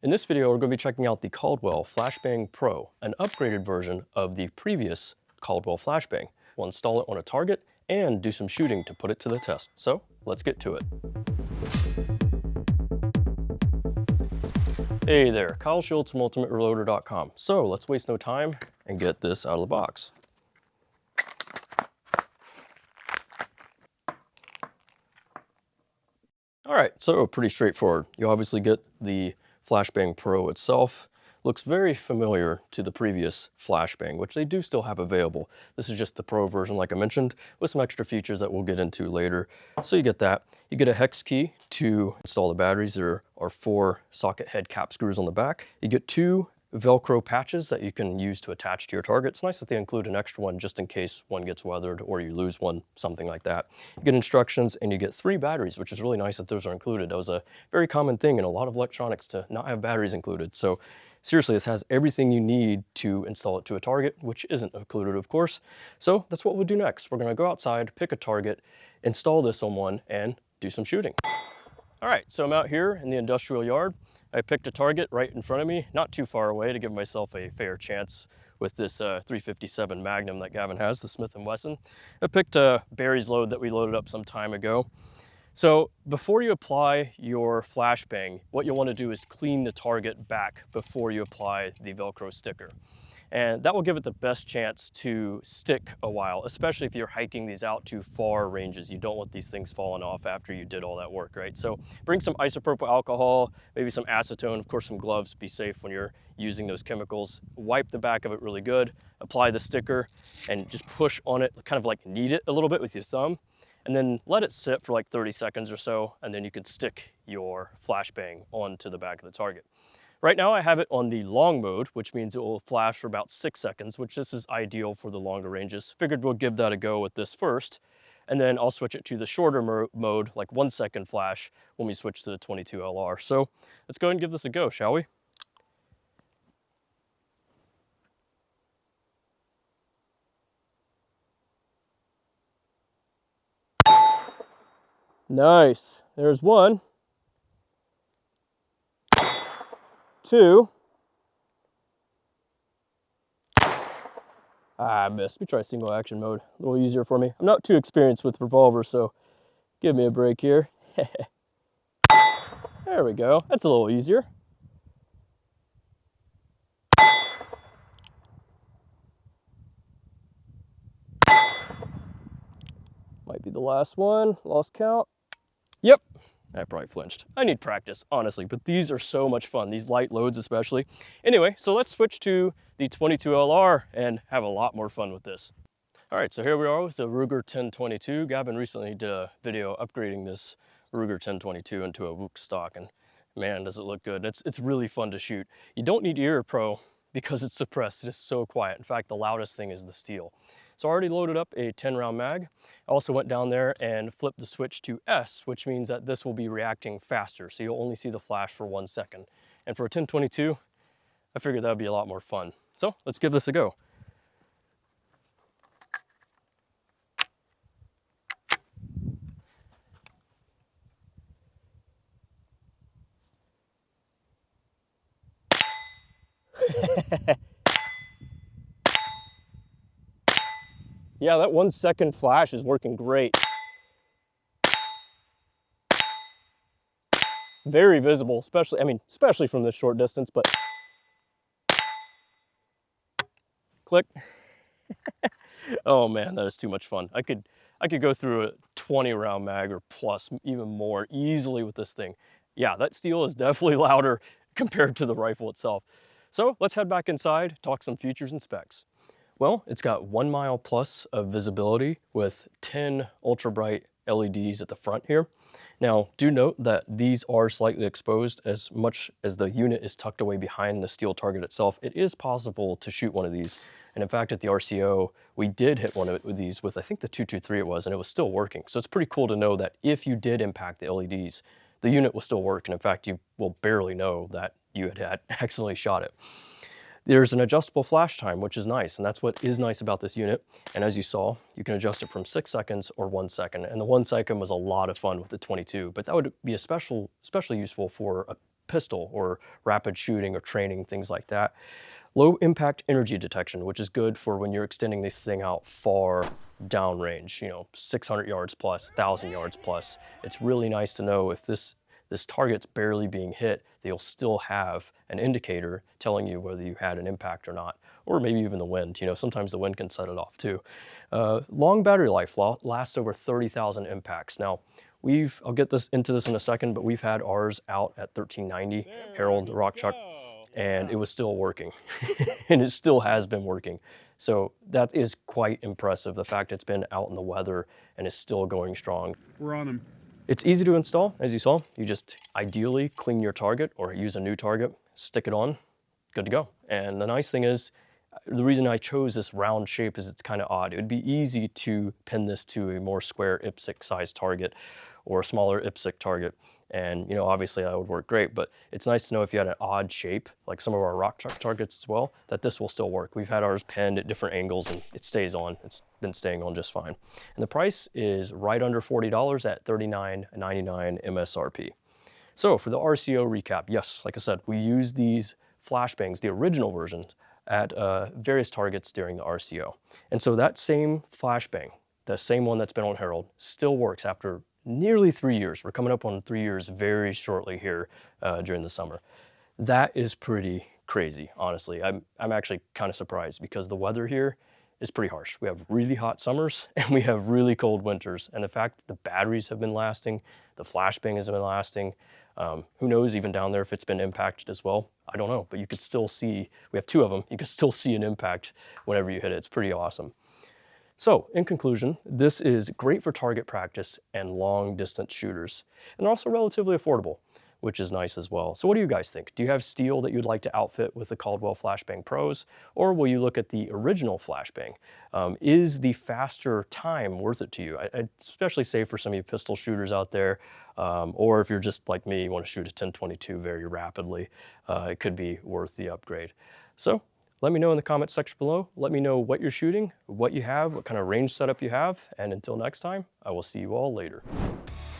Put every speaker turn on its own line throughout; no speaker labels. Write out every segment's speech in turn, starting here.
In this video, we're going to be checking out the Caldwell Flash Bang Pro, an upgraded version of the previous Caldwell Flash Bang. We'll install it on a target and do some shooting to put it to the test. So let's get to it. Hey there, Kyle Schultz from UltimateReloader.com. So let's waste no time and get this out of the box. All right, so pretty straightforward. You obviously get the Flashbang Pro itself. Looks very familiar to the previous Flashbang, which they do still have available. This is just the Pro version, like I mentioned, with some extra features that we'll get into later. So you get that. You get a hex key to install the batteries. There are 4 socket head cap screws on the back. You get 2 Velcro patches that you can use to attach to your target. It's nice that they include an extra one just in case one gets weathered or you lose one, something like that. You get instructions and you get 3 batteries, which is really nice that those are included. That was a very common thing in a lot of electronics to not have batteries included. So seriously, this has everything you need to install it to a target, which isn't included, of course. So that's what we'll do next. We're gonna go outside, pick a target, install this on one, and do some shooting. All right, so I'm out here in the industrial yard. I picked a target right in front of me, not too far away, to give myself a fair chance with this 357 Magnum that Gavin has, the Smith & Wesson. I picked a Barry's load that we loaded up some time ago. So before you apply your flashbang, what you'll want to do is clean the target back before you apply the Velcro sticker. And that will give it the best chance to stick a while, especially if you're hiking these out to far ranges. You don't want these things falling off after you did all that work, right? So bring some isopropyl alcohol, maybe some acetone, of course some gloves, be safe when you're using those chemicals. Wipe the back of it really good, apply the sticker, and just push on it, kind of like knead it a little bit with your thumb, and then let it sit for like 30 seconds or so, and then you can stick your flashbang onto the back of the target. Right now I have it on the long mode, which means it will flash for about 6 seconds, which this is ideal for the longer ranges. Figured we'll give that a go with this first, and then I'll switch it to the shorter mode, like 1 second flash, when we switch to the 22 LR. So let's go ahead and give this a go, shall we? Nice, there's 1. 2. I missed. Let me try single action mode. A little easier for me. I'm not too experienced with revolvers, so give me a break here. There we go. That's a little easier. Might be the last one. Lost count. Yep. I probably flinched. I need practice, honestly, but these are so much fun, these light loads especially. Anyway, so let's switch to the 22 LR and have a lot more fun with this. All right, so here we are with the Ruger 1022. Gavin recently did a video upgrading this Ruger 1022 into a WOOK stock, and man, does it look good. It's really fun to shoot. You don't need Ear Pro because it's suppressed. It is so quiet. In fact, the loudest thing is the steel. So I already loaded up a 10-round mag. I also went down there and flipped the switch to S, which means that this will be reacting faster. So you'll only see the flash for 1 second. And for a 1022, I figured that would be a lot more fun. So let's give this a go. Yeah, that 1 second flash is working great. Very visible, especially from this short distance, but click. Oh man, that is too much fun. I could go through a 20-round mag or plus, even more easily with this thing. Yeah, that steel is definitely louder compared to the rifle itself. So let's head back inside, talk some features and specs. Well, it's got 1 mile plus of visibility with 10 ultra bright LEDs at the front here. Now, do note that these are slightly exposed as much as the unit is tucked away behind the steel target itself. It is possible to shoot one of these. And in fact, at the RCO, we did hit one of these with, I think the 223 it was, and it was still working. So it's pretty cool to know that if you did impact the LEDs, the unit will still work. And in fact, you will barely know that you had accidentally shot it. There's an adjustable flash time, which is nice, and that's what is nice about this unit. And as you saw, you can adjust it from 6 seconds or 1 second. And the 1 second was a lot of fun with the 22, but that would be especially useful for a pistol or rapid shooting or training, things like that. Low impact energy detection, which is good for when you're extending this thing out far downrange, 600 yards plus, 1,000 yards plus. It's really nice to know if this target's barely being hit, they'll still have an indicator telling you whether you had an impact or not, or maybe even the wind. Sometimes the wind can set it off too. Long battery life, lasts over 30,000 impacts. Now, I'll get into this in a second, but we've had ours out at 1390 Harold Rock Chuck, and it was still working, and it still has been working. So that is quite impressive, the fact it's been out in the weather and is still going strong.
We're on them.
It's easy to install, as you saw. You just ideally clean your target or use a new target, stick it on, good to go. And the nice thing is, the reason I chose this round shape is it's kind of odd. It would be easy to pin this to a more square IPSC size target or a smaller IPSC target. And obviously that would work great, but it's nice to know if you had an odd shape, like some of our rock chuck targets as well, that this will still work. We've had ours pinned at different angles and it stays on. It's been staying on just fine. And the price is right under $40 at $39.99 MSRP. So for the RCO recap, yes, like I said, we use these flashbangs, the original versions, at various targets during the RCO. And so that same flashbang, the same one that's been on Harold, still works after nearly 3 years. We're coming up on 3 years very shortly here during the summer. That is pretty crazy, honestly. I'm actually kind of surprised because the weather here is pretty harsh. We have really hot summers and we have really cold winters. And the fact that the batteries have been lasting, the flashbang has been lasting, who knows even down there if it's been impacted as well. I don't know, but you could still see, we have 2 of them, you could still see an impact whenever you hit it. It's pretty awesome. So in conclusion, this is great for target practice and long distance shooters. And they're also relatively affordable, which is nice as well. So what do you guys think? Do you have steel that you'd like to outfit with the Caldwell Flash Bang Pros, or will you look at the original flashbang? Is the faster time worth it to you? I'd especially say for some of you pistol shooters out there, or if you're just like me, you want to shoot a 10-22 very rapidly, it could be worth the upgrade. So let me know in the comments section below. Let me know what you're shooting, what you have, what kind of range setup you have, and until next time, I will see you all later.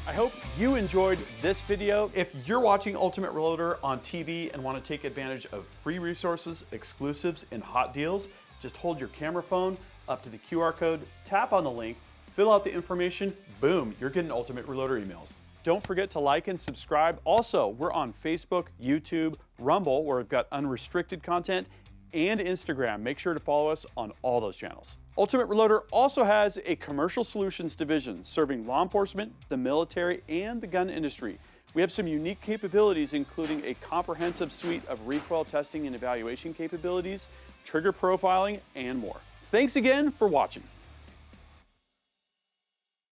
I hope you enjoyed this video. If you're watching Ultimate Reloader on TV and want to take advantage of free resources, exclusives, and hot deals, just hold your camera phone up to the QR code, tap on the link, fill out the information, boom, you're getting Ultimate Reloader emails. Don't forget to like and subscribe. Also, we're on Facebook, YouTube, Rumble, where we've got unrestricted content, and Instagram. Make sure to follow us on all those channels. Ultimate Reloader also has a commercial solutions division serving law enforcement, the military, and the gun industry. We have some unique capabilities, including a comprehensive suite of recoil testing and evaluation capabilities, trigger profiling, and more. Thanks again for watching.